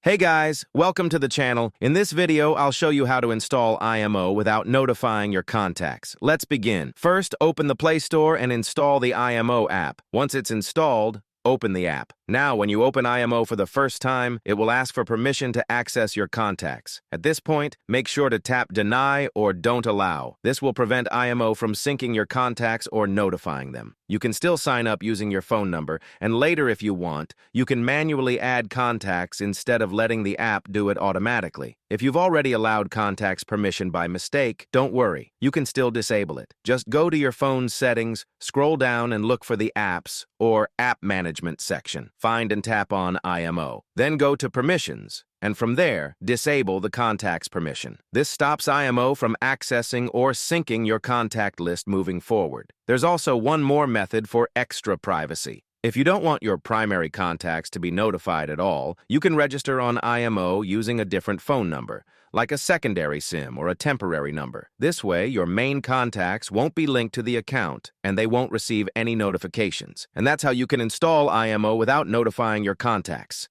Hey guys, welcome to the channel. In this video, I'll show you how to install IMO without notifying your contacts. Let's begin. First, open the Play Store and install the IMO app. Once it's installed, open the app. Now, when you open IMO for the first time, it will ask for permission to access your contacts. At this point, make sure to tap Deny or Don't Allow. This will prevent IMO from syncing your contacts or notifying them. You can still sign up using your phone number, and later, if you want, you can manually add contacts instead of letting the app do it automatically. If you've already allowed contacts permission by mistake, don't worry. You can still disable it. Just go to your phone's settings, scroll down and look for the Apps or App Management section. Find and tap on IMO. Then go to Permissions, and from there, disable the contacts permission. This stops IMO from accessing or syncing your contact list moving forward. There's also one more method for extra privacy. If you don't want your primary contacts to be notified at all, you can register on IMO using a different phone number, like a secondary SIM or a temporary number. This way, your main contacts won't be linked to the account, and they won't receive any notifications. And that's how you can install IMO without notifying your contacts.